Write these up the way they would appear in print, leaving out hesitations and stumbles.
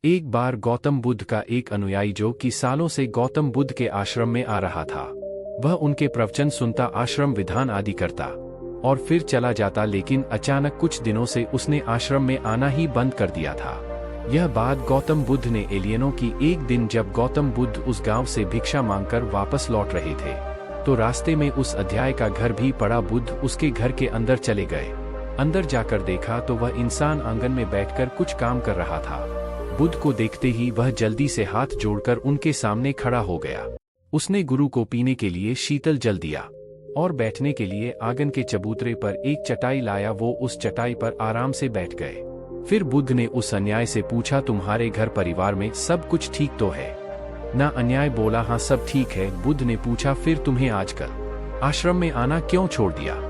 एक बार गौतम बुद्ध का एक अनुयायी जो कि सालों से गौतम बुद्ध के आश्रम में आ रहा था, वह उनके प्रवचन सुनता, आश्रम विधान आदि करता और फिर चला जाता, लेकिन अचानक कुछ दिनों से उसने आश्रम में आना ही बंद कर दिया था। यह बात गौतम बुद्ध ने एलियनों की। एक दिन जब गौतम बुद्ध उस गांव से भिक्षा मांगकर वापस लौट रहे थे, तो रास्ते में उस अध्याय का घर भी पड़ा। बुद्ध उसके घर के अंदर चले गए। अंदर जाकर देखा तो वह इंसान आंगन में बैठकर कुछ काम कर रहा था। बुद्ध को देखते ही वह जल्दी से हाथ जोड़कर उनके सामने खड़ा हो गया। उसने गुरु को पीने के लिए शीतल जल दिया और बैठने के लिए आंगन के चबूतरे पर एक चटाई लाया। वो उस चटाई पर आराम से बैठ गए। फिर बुद्ध ने उस अन्याय से पूछा, तुम्हारे घर परिवार में सब कुछ ठीक तो है ना? अन्याय बोला, हाँ सब ठीक है। बुद्ध ने पूछा, फिर तुम्हें आजकल आश्रम में आना क्यों छोड़ दिया?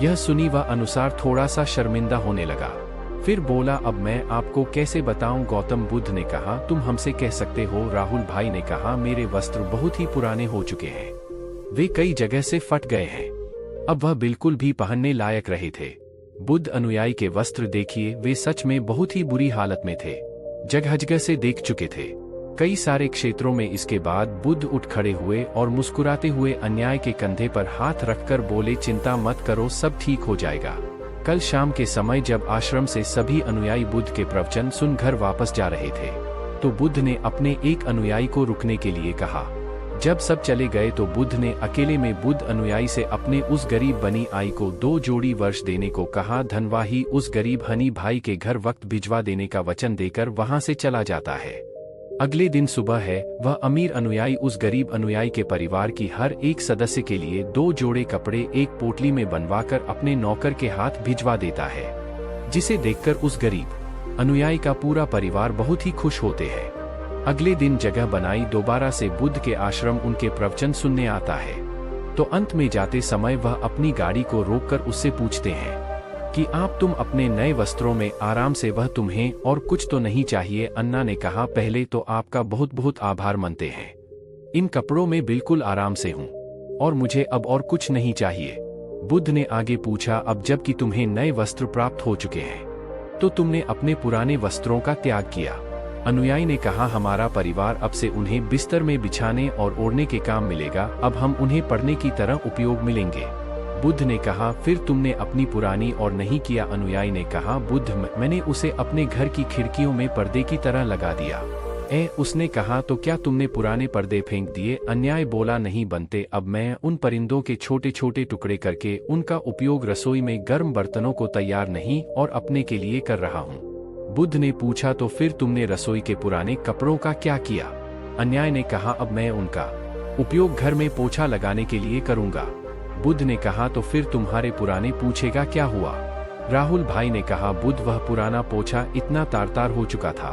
यह सुनी वह अनुसार थोड़ा सा शर्मिंदा होने लगा। फिर बोला, अब मैं आपको कैसे बताऊं? गौतम बुद्ध ने कहा, तुम हमसे कह सकते हो। राहुल भाई ने कहा, मेरे वस्त्र बहुत ही पुराने हो चुके हैं, वे कई जगह से फट गए हैं। अब वह बिल्कुल भी पहनने लायक रहे थे। बुद्ध अनुयायी के वस्त्र देखिए, वे सच में बहुत ही बुरी हालत में थे, जगह जगह से देख चुके थे, कई सारे क्षेत्रों में। इसके बाद बुद्ध उठ खड़े हुए और मुस्कुराते हुए अन्याय के कंधे पर हाथ रखकर बोले, चिंता मत करो, सब ठीक हो जाएगा। कल शाम के समय जब आश्रम से सभी अनुयायी बुद्ध के प्रवचन सुन घर वापस जा रहे थे, तो बुद्ध ने अपने एक अनुयायी को रुकने के लिए कहा। जब सब चले गए तो बुद्ध ने अकेले में बुद्ध अनुयायी से अपने उस गरीब बनी आई को 2 जोड़ी वर्ष देने को कहा। धनवाही उस गरीब हनी भाई के घर वक्त भिजवा देने का वचन देकर वहां से चला जाता है। अगले दिन सुबह है, वह अमीर अनुयायी उस गरीब अनुयायी के परिवार की हर एक सदस्य के लिए 2 जोड़े कपड़े एक पोटली में बनवाकर अपने नौकर के हाथ भिजवा देता है, जिसे देखकर उस गरीब अनुयायी का पूरा परिवार बहुत ही खुश होते हैं। अगले दिन जगह बनाई दोबारा से बुद्ध के आश्रम उनके प्रवचन सुनने आता है। तो अंत में जाते समय वह अपनी गाड़ी को रोककर उससे पूछते हैं कि आप तुम अपने नए वस्त्रों में आराम से, वह तुम्हें और कुछ तो नहीं चाहिए? अन्ना ने कहा, पहले तो आपका बहुत बहुत आभार मानते हैं, इन कपड़ों में बिल्कुल आराम से हूँ और मुझे अब और कुछ नहीं चाहिए। बुद्ध ने आगे पूछा, अब जबकि तुम्हें नए वस्त्र प्राप्त हो चुके हैं, तो तुमने अपने पुराने वस्त्रों का त्याग किया? अनुयायी ने कहा, हमारा परिवार अब से उन्हें बिस्तर में बिछाने और ओढ़ने के काम मिलेगा, अब हम उन्हें पढ़ने की तरह उपयोग मिलेंगे। बुद्ध ने कहा, फिर तुमने अपनी पुरानी और नहीं किया? अनुयायी ने कहा, बुद्ध, मैंने उसे अपने घर की खिड़कियों में पर्दे की तरह लगा दिया। उसने कहा, तो क्या तुमने पुराने पर्दे फेंक दिए? अन्याय बोला, नहीं बनते, अब मैं उन परिंदों के छोटे छोटे टुकड़े करके उनका उपयोग रसोई में गर्म बर्तनों को तैयार नहीं और अपने के लिए कर रहा हूँ। बुद्ध ने पूछा, तो फिर तुमने रसोई के पुराने कपड़ों का क्या किया? अन्याय ने कहा, अब मैं उनका उपयोग घर में पोछा लगाने के लिए करूंगा। बुद्ध ने कहा, तो फिर तुम्हारे पुराने पूछे का क्या हुआ? राहुल भाई ने कहा, बुद्ध, वह पुराना पोछा इतना तार-तार हो चुका था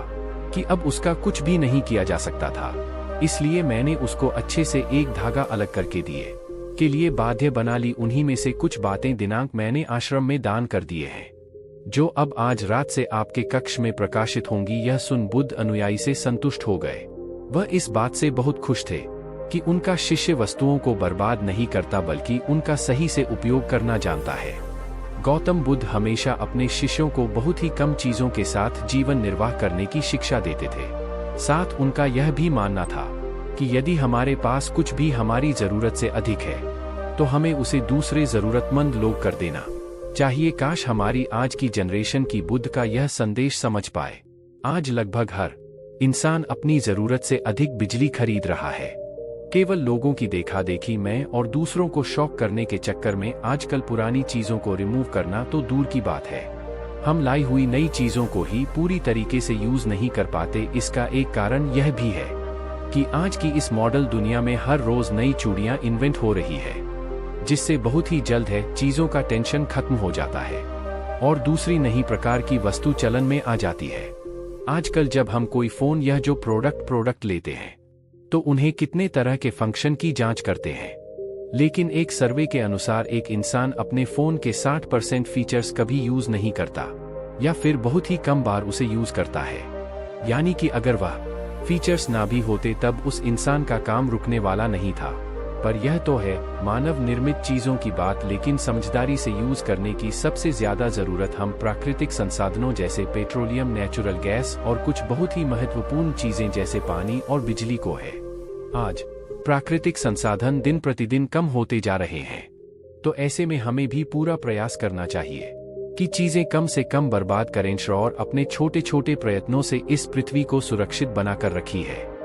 कि अब उसका कुछ भी नहीं किया जा सकता था, इसलिए मैंने उसको अच्छे से एक धागा अलग करके दिए के लिए बाध्य बना ली। उन्हीं में से कुछ बातें दिनांक मैंने आश्रम में दान कर दिए हैं, जो अब आज रात से आपके कक्ष में प्रकाशित होंगी। यह सुन बुद्ध अनुयायी से संतुष्ट हो गए। वह इस बात से बहुत खुश थे कि उनका शिष्य वस्तुओं को बर्बाद नहीं करता, बल्कि उनका सही से उपयोग करना जानता है। गौतम बुद्ध हमेशा अपने शिष्यों को बहुत ही कम चीजों के साथ जीवन निर्वाह करने की शिक्षा देते थे। साथ उनका यह भी मानना था कि यदि हमारे पास कुछ भी हमारी जरूरत से अधिक है, तो हमें उसे दूसरे जरूरतमंद लोग कर देना चाहिए। काश हमारी आज की जनरेशन की बुद्ध का यह संदेश समझ पाए। आज लगभग हर इंसान अपनी जरूरत से अधिक बिजली खरीद रहा है, केवल लोगों की देखा देखी में और दूसरों को शौक करने के चक्कर में। आजकल पुरानी चीजों को रिमूव करना तो दूर की बात है, हम लाई हुई नई चीजों को ही पूरी तरीके से यूज नहीं कर पाते। इसका एक कारण यह भी है कि आज की इस मॉडल दुनिया में हर रोज नई चूड़ियां इन्वेंट हो रही है, जिससे बहुत ही जल्द है चीजों का टेंशन खत्म हो जाता है और दूसरी नई प्रकार की वस्तु चलन में आ जाती है। आजकल जब हम कोई फोन या जो प्रोडक्ट लेते हैं, तो उन्हें कितने तरह के फंक्शन की जांच करते हैं, लेकिन एक सर्वे के अनुसार एक इंसान अपने फोन के 60% फीचर्स कभी यूज नहीं करता या फिर बहुत ही कम बार उसे यूज करता है। यानी कि अगर वह फीचर्स ना भी होते तब उस इंसान का काम रुकने वाला नहीं था। पर यह तो है मानव निर्मित चीजों की बात, लेकिन समझदारी से यूज करने की सबसे ज्यादा जरूरत हम प्राकृतिक संसाधनों जैसे पेट्रोलियम, नेचुरल गैस और कुछ बहुत ही महत्वपूर्ण चीजें जैसे पानी और बिजली को है। आज प्राकृतिक संसाधन दिन प्रतिदिन कम होते जा रहे हैं, तो ऐसे में हमें भी पूरा प्रयास करना चाहिए कि चीजें कम से कम बर्बाद करें और अपने छोटे छोटे प्रयत्नों से इस पृथ्वी को सुरक्षित बनाकर रखी है।